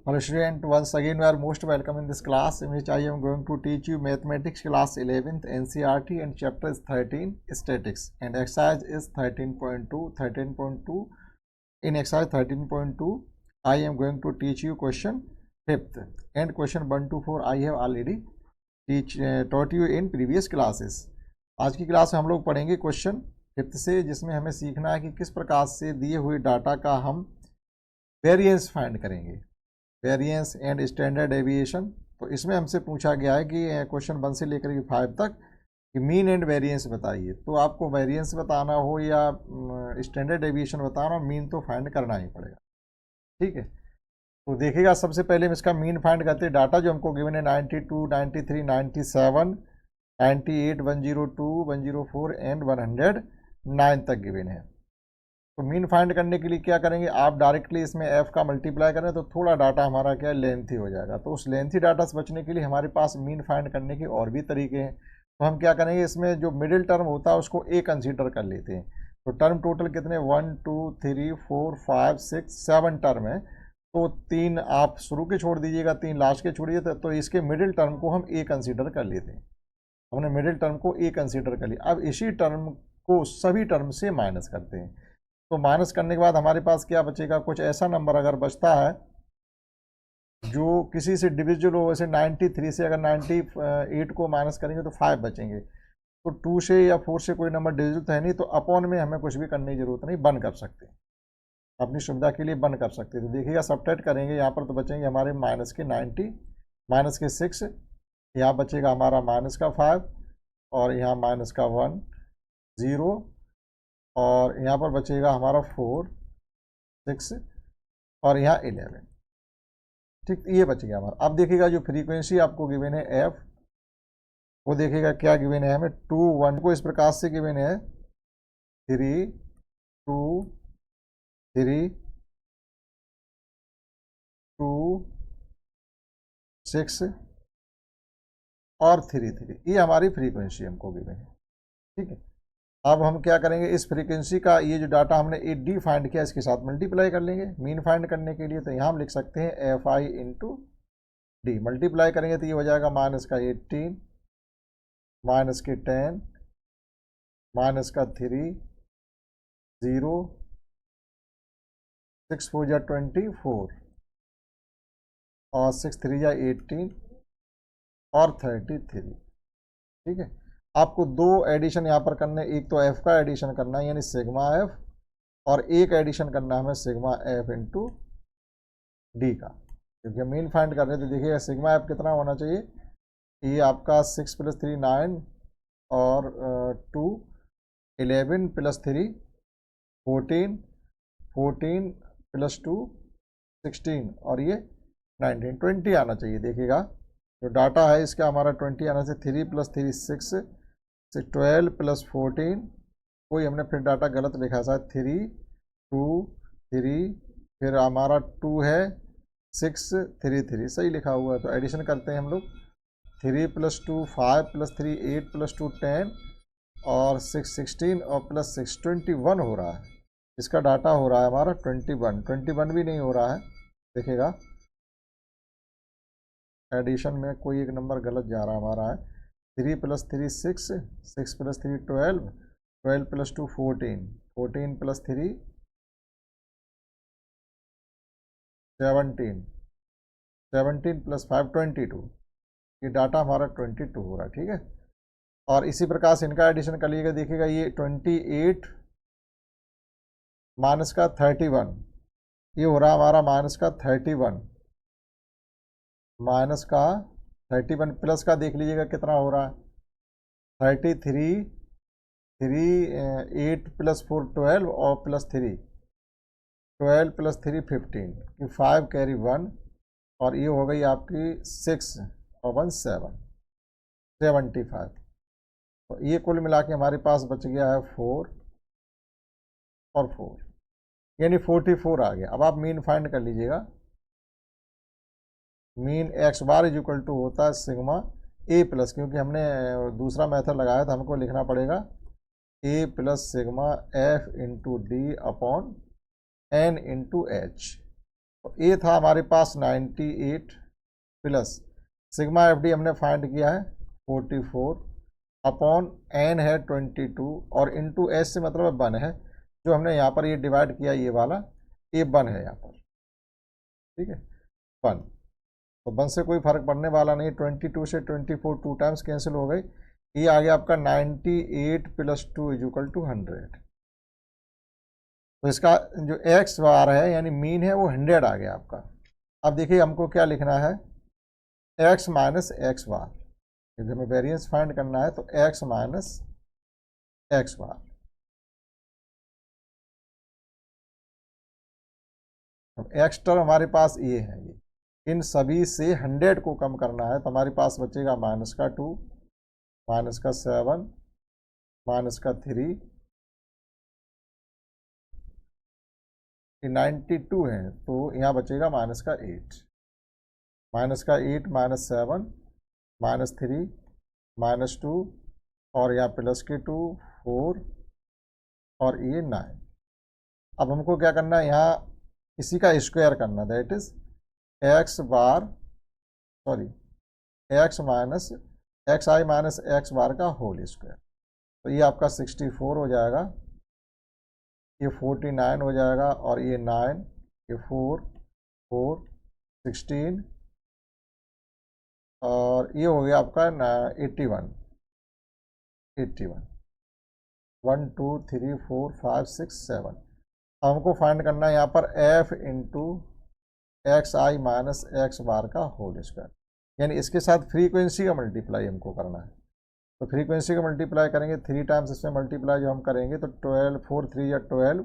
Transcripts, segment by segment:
Hello student, once again you are most welcome in this class in which I am going to teach you mathematics class 11th NCERT and chapter is 13 statics and exercise is 13.2. In exercise 13.2 I am going to teach you question 5th and question 1 to 4 I have already taught you in previous classes. आज की class में हम लोग पढ़ेंगे question 5th से, जिसमें हमें सीखना है कि किस प्रकार से दिए हुए डाटा का हम वेरिएंस फाइंड करेंगे, वेरिएंस एंड स्टैंडर्ड डेविएशन। तो इसमें हमसे पूछा गया है कि क्वेश्चन 1 से लेकर के 5 तक कि मीन एंड वेरिएंस बताइए। तो आपको वेरिएंस बताना हो या स्टैंडर्ड डेविएशन बताना हो, मीन तो फाइंड करना ही पड़ेगा। ठीक है, तो देखिएगा सबसे पहले हम इसका मीन फाइंड करते हैं। डाटा जो हमको गिवन है 92, 93, 97, 98, 102, 104 एंड 109 तक गिवन है। तो मीन फाइंड करने के लिए क्या करेंगे, आप डायरेक्टली इसमें एफ का मल्टीप्लाई करें तो थोड़ा डाटा हमारा क्या लेंथी हो जाएगा। तो उस लेंथी डाटा से बचने के लिए हमारे पास मीन फाइंड करने के और भी तरीके हैं। तो हम क्या करेंगे, इसमें जो मिडिल टर्म होता है उसको ए कंसीडर कर लेते हैं। तो टर्म टोटल कितने 1 2 3 4 5 6 7 टर्म है। तो 3 आप शुरू के छोड़ दीजिएगा, 3 लास्ट के छोड़िए। तो इसके मिडिल टर्म को हम ए कंसीडर कर लेते हैं। हमने मिडिल टर्म को ए कंसीडर कर लिया। अब इसी टर्म को सभी टर्म से माइनस करते हैं। तो माइनस करने के बाद हमारे पास क्या बचेगा, कुछ ऐसा नंबर अगर बचता है जो किसी से डिविजिबल हो। वैसे 93 से अगर 98 को माइनस करेंगे तो 5 बचेंगे। तो 2 से या 4 से कोई नंबर डिविजिबल है नहीं, तो अपॉन में हमें कुछ भी करने की जरूरत नहीं, बंद कर सकते हैं, अपनी सुविधा के लिए बंद कर सकते हैं। तो देखिएगा सब्ट्रैक्ट करेंगे यहाँ पर तो बचेंगे हमारे माइनस के 90, माइनस के 6, यहाँ बचेगा हमारा माइनस का 5 और यहाँ माइनस का 1 0 और यहाँ पर बचेगा हमारा 4 6 और यहाँ 11। ठीक, ये बच गया हमारा। अब देखिएगा जो फ्रीक्वेंसी आपको गिवन है एफ, वो देखिएगा क्या गिवन है हमें 2 1 को इस प्रकार से गिवन है 3 2 3 2 6 और 3 3। ये हमारी फ्रीक्वेंसी हमको गिवन है। ठीक है, अब हम क्या करेंगे, इस फ्रीक्वेंसी का ये जो डाटा हमने ए डी फाइंड किया इसके साथ मल्टीप्लाई कर लेंगे मीन फाइंड करने के लिए। तो यहाँ हम लिख सकते हैं F I into D. Multiply करेंगे तो ये हो जाएगा माइनस का 18, माइनस के 10, माइनस का 3 0 6 4 जा 24 और 6 3 जा 18 और 33। ठीक है, आपको 2 एडिशन यहाँ पर करने, एक तो एफ का एडिशन करना है यानी सिग्मा एफ, और एक एडिशन करना है हमें सिग्मा एफ इंटू डी का, क्योंकि मीन फाइंड कर रहे थे। देखिए सिग्मा एफ कितना होना चाहिए, ये आपका 6 + 3 9 और 2 11 + 3 14 14 + 2 16 और ये 19 20 आना चाहिए। देखिएगा जो डाटा है इसका हमारा 20 आना चाहिए। 3 + 3 6 12 + 14, कोई हमने फिर डाटा गलत लिखा है शायद, 3 2 3 फिर हमारा 2 है 6 3 3 सही लिखा हुआ है। तो एडिशन करते हैं हम लोग, 3 + 2 5 + 3 8 + 2 10 और 6 16 और +6 21 हो रहा है। इसका डाटा हो रहा है हमारा 21 भी नहीं हो रहा है। देखिएगा एडिशन में कोई एक नंबर गलत जा रहा हमारा है। 3 + 3 6 6 + 3 12 12 + 2 14 14 + 3 17 17 + 5 22। ये डाटा हमारा 22 हो रहा है। ठीक है, और इसी प्रकार से इनका एडिशन कर लीजिएगा। देखिएगा ये 28 माइनस का 31, ये हो रहा हमारा माइनस का 31, माइनस का 31 प्लस का देख लीजिएगा कितना हो रहा है 33 3 8 + 4 12 और +3 12 + 3 15 कि 5 कैरी 1 और ये हो गई आपकी 6 और 1 7 75। तो ये कुल मिला के हमारे पास बच गया है 4 और 4 यानी 44 आ गया। अब आप मीन फाइंड कर लीजिएगा। मीन x बार = होता है सिग्मा ए प्लस, क्योंकि हमने दूसरा मेथड लगाया था, हमको लिखना पड़ेगा A plus sigma F into D upon N into H. तो ए था हमारे पास 98 प्लस सिग्मा एफ डी हमने फाइंड किया है 44 अपॉन एन है 22 और इंटू एस से मतलब 1 है, जो हमने यहाँ पर ये डिवाइड किया ये वाला ये 1 है यहाँ पर, ठीक है 1। तो 1 से कोई फर्क पड़ने वाला नहीं, 22 से 24 2 टाइम्स कैंसिल हो गई, ये आ गया आपका 98 प्लस 2 इज इक्वल टू 100। तो इसका जो एक्स बार है यानी मीन है वो 100 आ गया आपका। अब देखिए हमको क्या लिखना है, एक्स माइनस एक्स बार, जब हमें वेरिएंस फाइंड करना है तो एक्स माइनस एक्स बार। अब एक्स टर्म हमारे पास ये है, ये इन सभी से 100 को कम करना है, तो हमारे पास बचेगा माइनस का 2, माइनस का 7, माइनस का 3, ये 92 है तो यहाँ बचेगा माइनस का 8, माइनस का 8, माइनस 7, माइनस 3, माइनस 2 और यहाँ प्लस के 2 4 और ये 9। अब हमको क्या करना है, यहाँ इसी का स्क्वायर करना, that is X bar sorry X minus X I minus X bar का होल स्क्वायर। तो ये आपका 64 हो जाएगा, ये 49 हो जाएगा और ये 9, ये 4 4 16 और ये हो गया आपका 81 81 1 2 3 4 5 6 7। हमको फाइंड करना है यहाँ पर F into X I minus X bar का होल स्क्वायर, यानी इसके साथ फ्रीक्वेंसी का मल्टीप्लाई हमको करना है। तो फ्रीक्वेंसी का मल्टीप्लाई करेंगे 3 टाइम्स इसमें मल्टीप्लाई जो हम करेंगे तो 12 4 3 या 12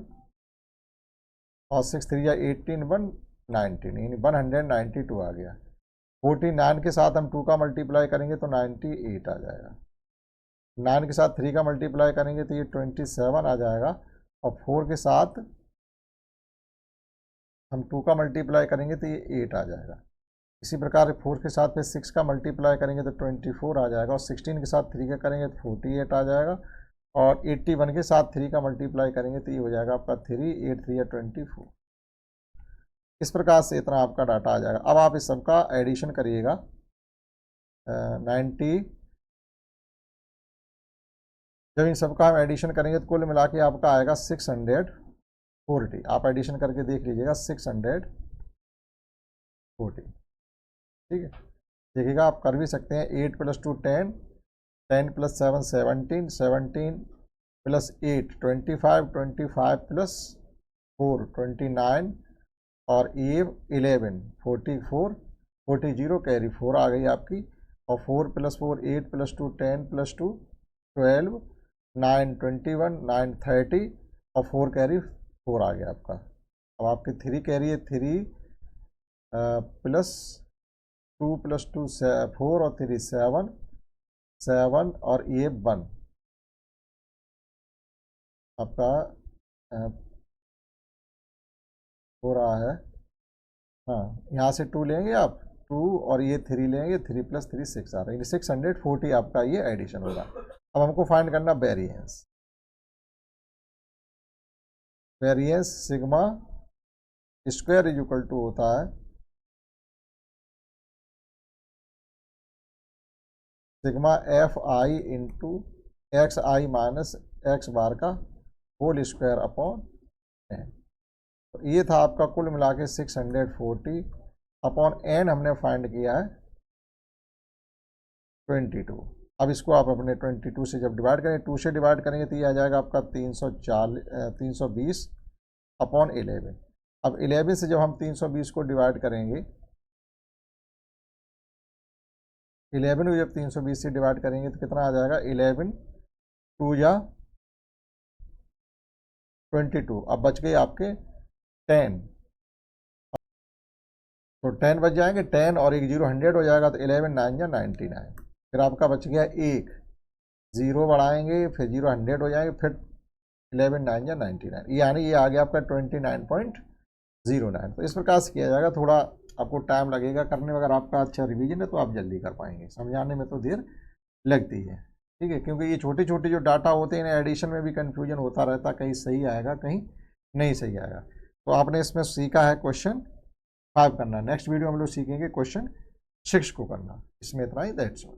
और 6 3 या 18 1 19 यानी 192 आ गया। 49 के साथ हम 2 का मल्टीप्लाई करेंगे तो 98 आ जाएगा, 9 के साथ 3 का मल्टीप्लाई करेंगे तो ये 27 आ जाएगा और 4 के साथ हम 2 का मल्टीप्लाई करेंगे तो ये 8 आ जाएगा। इसी प्रकार 4 के साथ फिर 6 का मल्टीप्लाई करेंगे तो 24 आ जाएगा और 16 के साथ 3 का करेंगे तो 48 आ जाएगा और 81 के साथ 3 का मल्टीप्लाई करेंगे तो ये हो जाएगा आपका 3 8 3 या 24। इस प्रकार से इतना आपका डाटा आ जाएगा। अब आप इस सब का एडिशन करिएगा 90, जब इन सब का हम एडिशन करेंगे तो कुल मिला के आपका आएगा 640। आप एडिशन करके देख लीजिएगा 640, ठीक है। देखिएगा आप कर भी सकते हैं, 8 + 2 10, 10 + 7 17, 17 + 8 25, 25 + 4 29 और ये 11 44, 40 कैरी 4 आ गई आपकी और 4 + 4 8 + 2 10 + 2 12 9 21 9 30 और 4 कैरी 4 आ गया आपका। अब आपकी 3 कैरी है 3 प्लस 2 + 2 4 और 3 7 7 और ये 1 आपका हो रहा है। हाँ यहाँ से 2 लेंगे आप 2 और ये 3 लेंगे 3 + 3 6 आ रहा है, 640 आपका ये एडिशन होगा। अब हमको फाइंड करना variance, variance sigma square is equal to होता है sigma F I into X I minus X bar का होल स्क्वायर अपॉन एन। तो ये था आपका कुल मिला के 640 अपॉन एन हमने फाइंड किया है 22। अब इसको आप अपने 22 से जब डिवाइड करें 2 से डिवाइड करेंगे तो ये आ जाएगा आपका 320 अपॉन 11। अब 11 से जब हम 320 को डिवाइड करेंगे 11 को जब 320 से डिवाइड करेंगे तो कितना आ जाएगा 11 2 या 22। अब बच गए आपके 10, तो 10 बच जाएंगे, 10 और 1 0 100 हो जाएगा तो 11 9 या 99। फिर आपका बच गया 1 0 बढ़ाएंगे फिर 0 100 हो जाएंगे फिर 11 9 या 99, यानी ये आ गया आपका 29.09। तो इस प्रकार से किया जाएगा, थोड़ा आपको टाइम लगेगा करने में। अगर आपका अच्छा रिवीजन है तो आप जल्दी कर पाएंगे, समझाने में तो देर लगती है, ठीक है, क्योंकि ये छोटे छोटे जो डाटा होते हैं एडिशन में भी कन्फ्यूजन होता रहता है, कहीं सही आएगा कहीं नहीं सही आएगा। तो आपने इसमें सीखा है क्वेश्चन 5 करना है। नेक्स्ट वीडियो हम लोग सीखेंगे क्वेश्चन 6 को करना। इसमें इतना ही, दैट्स ऑल।